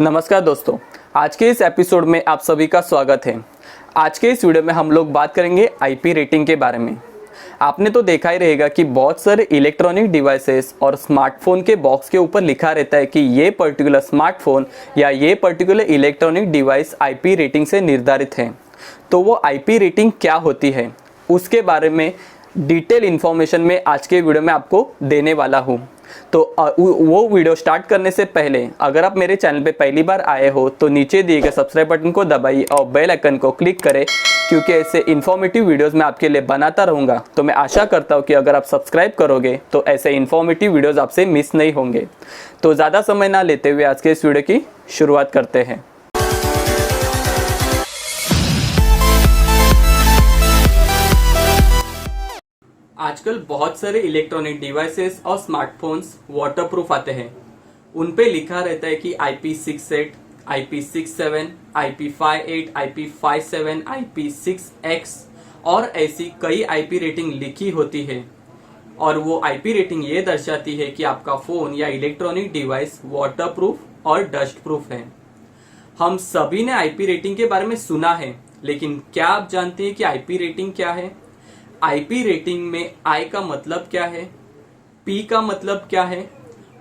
नमस्कार दोस्तों, आज के इस एपिसोड में आप सभी का स्वागत है। आज के इस वीडियो में हम लोग बात करेंगे आईपी रेटिंग के बारे में। आपने तो देखा ही रहेगा कि बहुत सारे इलेक्ट्रॉनिक डिवाइसेस और स्मार्टफोन के बॉक्स के ऊपर लिखा रहता है कि ये पर्टिकुलर स्मार्टफोन या ये particular electronic device IP rating से निर्धारित है। तो वो आईपी रेटिंग क्या होती है, उसके बारे में डिटेल इन्फॉर्मेशन में आज के वीडियो में आपको देने वाला हूँ। तो वो वीडियो स्टार्ट करने से पहले अगर आप मेरे चैनल पे पहली बार आए हो तो नीचे दिए गए सब्सक्राइब बटन को दबाइए और बेल आइकन को क्लिक करें, क्योंकि ऐसे इन्फॉर्मेटिव वीडियोस मैं आपके लिए बनाता रहूँगा। तो मैं आशा करता हूँ कि अगर आप सब्सक्राइब करोगे तो ऐसे इन्फॉर्मेटिव वीडियोस आपसे मिस नहीं होंगे। तो ज़्यादा समय ना लेते हुए आज के इस वीडियो की शुरुआत करते हैं। आजकल बहुत सारे इलेक्ट्रॉनिक डिवाइसेस और स्मार्टफोन्स वाटरप्रूफ आते हैं। उन पे लिखा रहता है कि IP68, IP67, IP58, IP57, IP6X और ऐसी कई IP रेटिंग लिखी होती है। और वो IP रेटिंग ये दर्शाती है कि आपका फ़ोन या इलेक्ट्रॉनिक डिवाइस वाटरप्रूफ और डस्ट प्रूफ है। हम सभी ने IP रेटिंग के बारे में सुना है, लेकिन क्या आप जानते हैं कि IP रेटिंग क्या है? आईपी रेटिंग में आई का मतलब क्या है, पी का मतलब क्या है,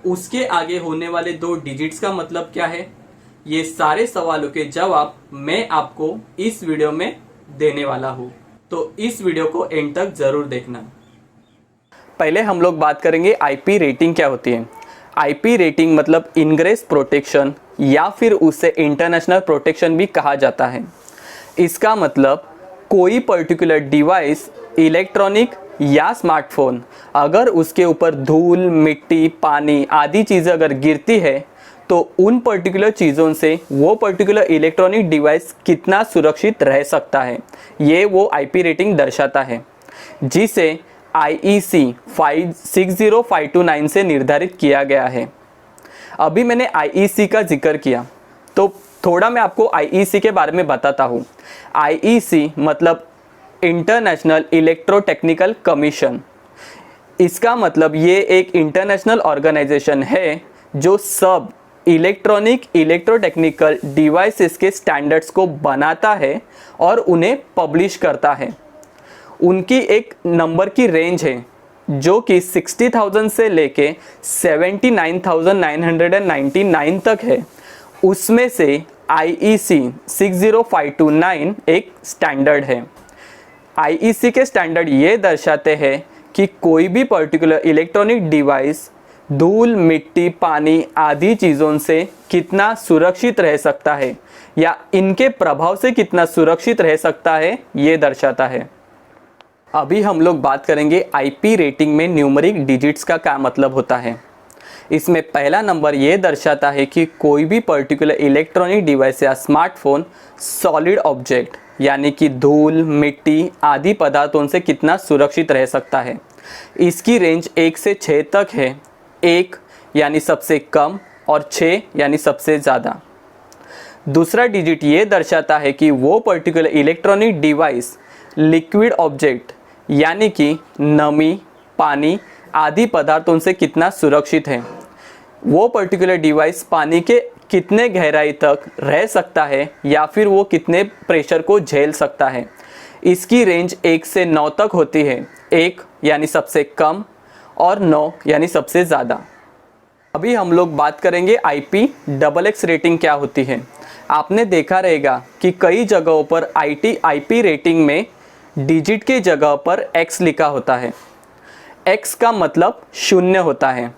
उसके आगे होने वाले 2 डिजिट्स का मतलब क्या है, ये सारे सवालों के जवाब मैं आपको इस वीडियो में देने वाला हूँ। तो इस वीडियो को एंड तक जरूर देखना। पहले हम लोग बात करेंगे आईपी रेटिंग क्या होती है। आईपी रेटिंग मतलब इनग्रेस प्रोटेक्शन या फिर उसे इंटरनेशनल प्रोटेक्शन भी कहा जाता है। इसका मतलब कोई पर्टिकुलर डिवाइस इलेक्ट्रॉनिक या स्मार्टफोन अगर उसके ऊपर धूल, मिट्टी, पानी आदि चीज़ें अगर गिरती है तो उन पर्टिकुलर चीज़ों से वो पर्टिकुलर इलेक्ट्रॉनिक डिवाइस कितना सुरक्षित रह सकता है, ये वो आईपी रेटिंग दर्शाता है, जिसे IEC 60529 से निर्धारित किया गया है। अभी मैंने IEC का जिक्र किया तो थोड़ा मैं आपको IEC के बारे में बताता हूँ। IEC मतलब इंटरनेशनल इलेक्ट्रोटेक्निकल कमीशन। इसका मतलब ये एक इंटरनेशनल ऑर्गेनाइजेशन है जो सब इलेक्ट्रॉनिक इलेक्ट्रोटेक्निकल डिवाइसेस के स्टैंडर्ड्स को बनाता है और उन्हें पब्लिश करता है। उनकी एक नंबर की रेंज है जो कि 60,000 से लेके 79,999 तक है। उसमें से IEC 60529 एक स्टैंडर्ड है। IEC के स्टैंडर्ड ये दर्शाते हैं कि कोई भी पर्टिकुलर इलेक्ट्रॉनिक डिवाइस धूल, मिट्टी, पानी आदि चीज़ों से कितना सुरक्षित रह सकता है या इनके प्रभाव से कितना सुरक्षित रह सकता है, ये दर्शाता है। अभी हम लोग बात करेंगे आईपी रेटिंग में न्यूमेरिक डिजिट्स का क्या मतलब होता है। इसमें पहला नंबर ये दर्शाता है कि कोई भी पर्टिकुलर इलेक्ट्रॉनिक डिवाइस या स्मार्टफोन सॉलिड ऑब्जेक्ट यानी कि धूल, मिट्टी आदि पदार्थों से कितना सुरक्षित रह सकता है। इसकी रेंज 1 से 6 तक है। 1 यानी सबसे कम और 6 यानी सबसे ज़्यादा। दूसरा डिजिट ये दर्शाता है कि वो particular electronic device liquid object यानी कि नमी, पानी आदि पदार्थों से कितना सुरक्षित है। वो पर्टिकुलर डिवाइस पानी के कितने गहराई तक रह सकता है या फिर वो कितने प्रेशर को झेल सकता है। इसकी रेंज 1 से 9 तक होती है। 1 यानी सबसे कम और 9 यानी सबसे ज़्यादा। अभी हम लोग बात करेंगे IPXX रेटिंग क्या होती है। आपने देखा रहेगा कि कई जगहों पर IP रेटिंग में डिजिट के जगह पर X लिखा होता है। X का मतलब 0 होता है।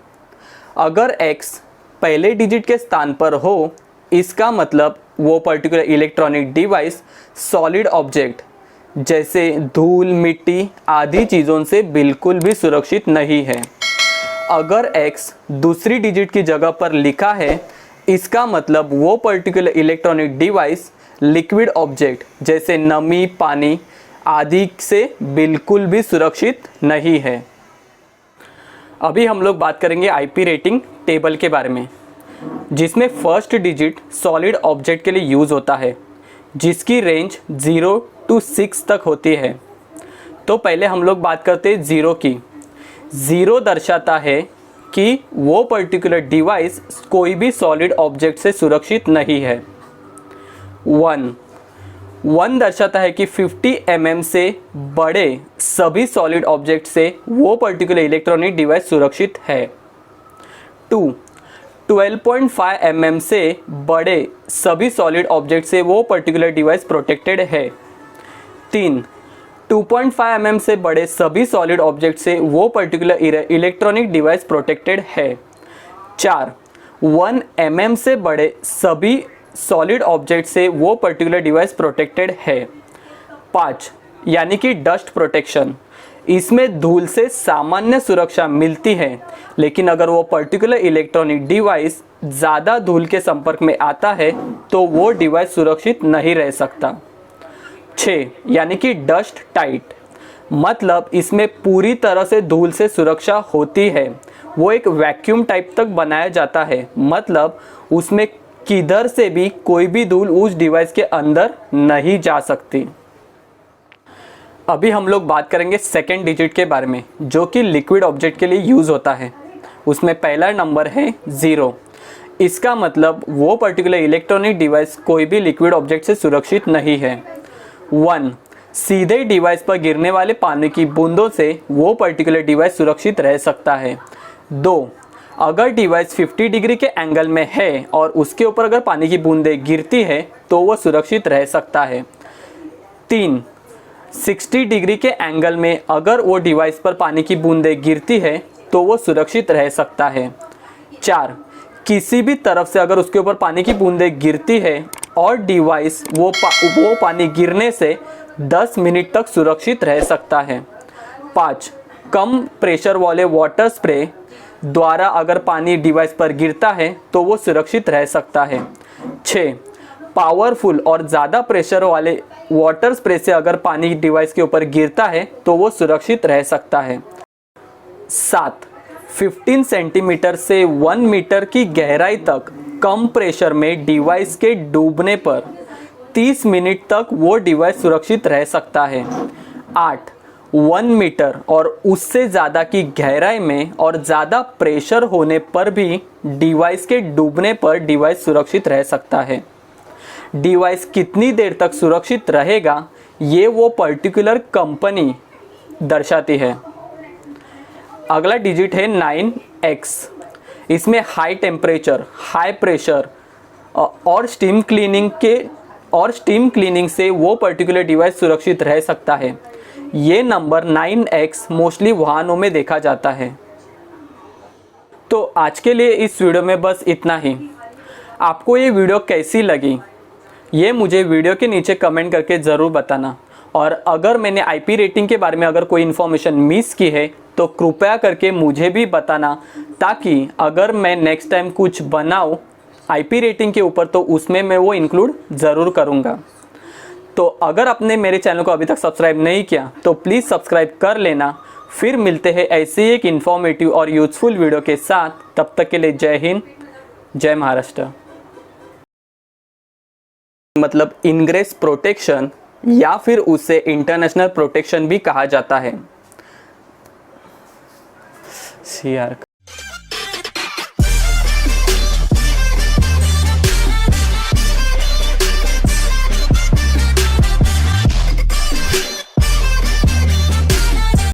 अगर X पहले डिजिट के स्थान पर हो, इसका मतलब वो particular electronic device solid object जैसे धूल, मिट्टी आदि चीज़ों से बिल्कुल भी सुरक्षित नहीं है। अगर X दूसरी डिजिट की जगह पर लिखा है, इसका मतलब वो particular electronic device liquid object जैसे नमी, पानी आदि से बिल्कुल भी सुरक्षित नहीं है। अभी हम लोग बात करेंगे आईपी रेटिंग टेबल के बारे में, जिसमें फर्स्ट डिजिट सॉलिड ऑब्जेक्ट के लिए यूज़ होता है, जिसकी रेंज 0 to 6 तक होती है। तो पहले हम लोग बात करते हैं 0 की। 0 दर्शाता है कि वो पर्टिकुलर डिवाइस कोई भी सॉलिड ऑब्जेक्ट से सुरक्षित नहीं है। 1 दर्शाता है कि 50 mm से बड़े सभी सॉलिड ऑब्जेक्ट से वो पर्टिकुलर इलेक्ट्रॉनिक डिवाइस सुरक्षित है। 2 12.5 mm से बड़े सभी सॉलिड ऑब्जेक्ट से वो पर्टिकुलर डिवाइस प्रोटेक्टेड है। 3 2.5 mm से बड़े सभी सॉलिड ऑब्जेक्ट से वो पर्टिकुलर इलेक्ट्रॉनिक डिवाइस प्रोटेक्टेड है। 4 1 mm से बड़े सभी सॉलिड ऑब्जेक्ट से वो पर्टिकुलर डिवाइस प्रोटेक्टेड है। 5 यानी कि डस्ट प्रोटेक्शन, इसमें धूल से सामान्य सुरक्षा मिलती है, लेकिन अगर वो पर्टिकुलर इलेक्ट्रॉनिक डिवाइस ज़्यादा धूल के संपर्क में आता है तो वो डिवाइस सुरक्षित नहीं रह सकता। 6 यानी कि डस्ट टाइट, मतलब इसमें पूरी तरह से धूल से सुरक्षा होती है, वो एक वैक्यूम टाइप तक बनाया जाता है, मतलब उसमें किधर से भी कोई भी धूल उस डिवाइस के अंदर नहीं जा सकती। अभी हम लोग बात करेंगे सेकेंड डिजिट के बारे में, जो कि लिक्विड ऑब्जेक्ट के लिए यूज़ होता है। उसमें पहला नंबर है 0। इसका मतलब वो पर्टिकुलर इलेक्ट्रॉनिक डिवाइस कोई भी लिक्विड ऑब्जेक्ट से सुरक्षित नहीं है। 1 सीधे डिवाइस पर गिरने वाले पानी की बूंदों से वो पर्टिकुलर डिवाइस सुरक्षित रह सकता है। 2 अगर डिवाइस 50 डिग्री के एंगल में है और उसके ऊपर अगर पानी की बूंदें गिरती है तो वो सुरक्षित रह सकता है। 3 60 डिग्री के एंगल में अगर वो डिवाइस पर पानी की बूंदें गिरती है तो वो सुरक्षित रह सकता है। 4 किसी भी तरफ से अगर उसके ऊपर पानी की बूंदें गिरती है और डिवाइस वो पानी गिरने से 10 मिनट तक सुरक्षित रह सकता है। 5 कम प्रेशर वाले वाटर स्प्रे द्वारा अगर पानी डिवाइस पर गिरता है तो वो सुरक्षित रह सकता है। 6 पावरफुल और ज़्यादा प्रेशर वाले वाटर स्प्रे से अगर पानी डिवाइस के ऊपर गिरता है तो वो सुरक्षित रह सकता है। 7 15 सेंटीमीटर से 1 मीटर की गहराई तक कम प्रेशर में डिवाइस के डूबने पर 30 मिनट तक वो डिवाइस सुरक्षित रह सकता है। 8 1 मीटर और उससे ज़्यादा की गहराई में और ज़्यादा प्रेशर होने पर भी डिवाइस के डूबने पर डिवाइस सुरक्षित रह सकता है। डिवाइस कितनी देर तक सुरक्षित रहेगा ये वो पर्टिकुलर कंपनी दर्शाती है। अगला डिजिट है 9x। इसमें हाई टेम्परेचर, हाई प्रेशर और स्टीम क्लीनिंग से वो पर्टिकुलर डिवाइस सुरक्षित रह सकता है। ये नंबर 9x मोस्टली वाहनों में देखा जाता है। तो आज के लिए इस वीडियो में बस इतना ही। आपको ये वीडियो कैसी लगी ये मुझे वीडियो के नीचे कमेंट करके ज़रूर बताना, और अगर मैंने आईपी रेटिंग के बारे में अगर कोई इन्फॉर्मेशन मिस की है तो कृपया करके मुझे भी बताना, ताकि अगर मैं नेक्स्ट टाइम कुछ बनाऊँ आईपी रेटिंग के ऊपर तो उसमें मैं वो इंक्लूड ज़रूर करूँगा। तो अगर आपने मेरे चैनल को अभी तक सब्सक्राइब नहीं किया तो प्लीज़ सब्सक्राइब कर लेना। फिर मिलते हैं ऐसे ही एक इन्फॉर्मेटिव और यूज़फुल वीडियो के साथ। तब तक के लिए जय हिंद, जय महाराष्ट्र। मतलब इनग्रेस प्रोटेक्शन या फिर उसे इंटरनेशनल प्रोटेक्शन भी कहा जाता है।